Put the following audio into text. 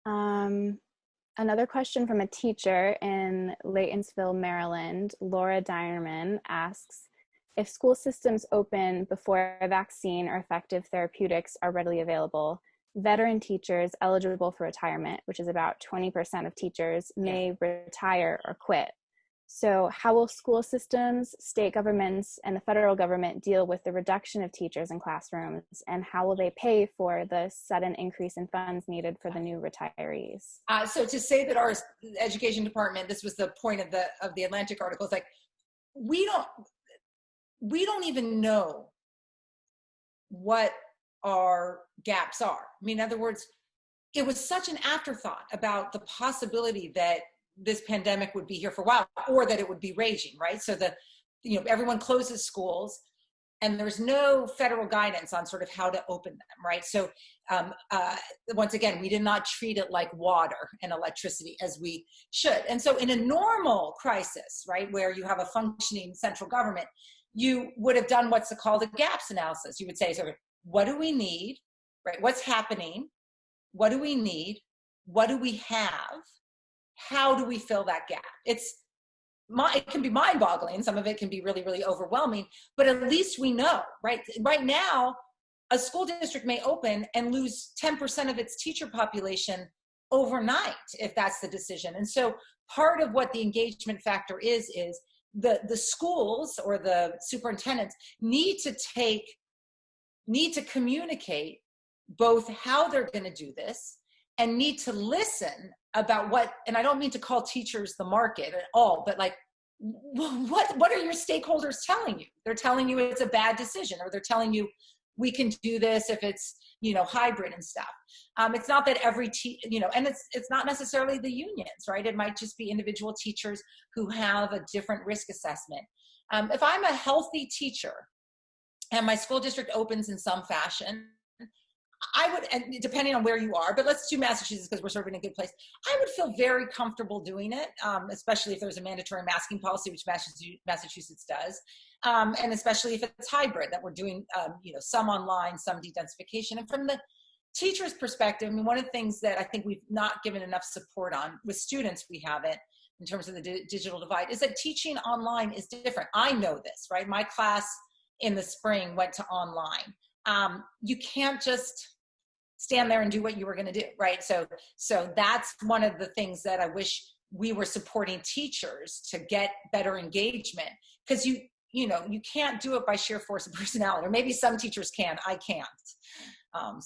Um, Another question from a teacher in Laytonsville, Maryland, Laura Dinerman asks, if school systems open before a vaccine or effective therapeutics are readily available, veteran teachers eligible for retirement, which is about 20% of teachers, may retire or quit. So how will school systems, state governments, and the federal government deal with the reduction of teachers in classrooms, and how will they pay for the sudden increase in funds needed for the new retirees? So to say that our education department, this was the point of the Atlantic article, is like, we don't even know what our gaps are. I mean, in other words, it was such an afterthought about the possibility that this pandemic would be here for a while, or that it would be raging, right? So everyone closes schools, and there's no federal guidance on sort of how to open them, right? So once again, we did not treat it like water and electricity as we should. And so in a normal crisis, right, where you have a functioning central government, you would have done what's called a gaps analysis. You would say, sort of, what do we need, right? What's happening? What do we need? What do we have? How do we fill that gap? It can be mind-boggling. Some of it can be really, really overwhelming, but at least we know, right? Right now, a school district may open and lose 10% of its teacher population overnight, if that's the decision. And so part of what the engagement factor is the schools or the superintendents need to communicate both how they're going to do this, and need to listen about and I don't mean to call teachers the market at all, but like, what are your stakeholders telling you? They're telling you it's a bad decision, or they're telling you we can do this if it's, hybrid and stuff. It's not that every and it's not necessarily the unions, right? It might just be individual teachers who have a different risk assessment. If I'm a healthy teacher and my school district opens in some fashion, I would, and depending on where you are, but let's do Massachusetts because we're sort of in a good place. I would feel very comfortable doing it, especially if there's a mandatory masking policy, which Massachusetts does, and especially if it's hybrid, that we're doing, some online, some dedensification. And from the teacher's perspective, I mean, one of the things that I think we've not given enough support on with students, we haven't, in terms of the digital divide, is that teaching online is different. I know this, right? My class in the spring went to online. You can't just stand there and do what you were going to do, right? So that's one of the things that I wish we were supporting teachers to get better engagement, because you can't do it by sheer force of personality, or maybe some teachers can, I can't. So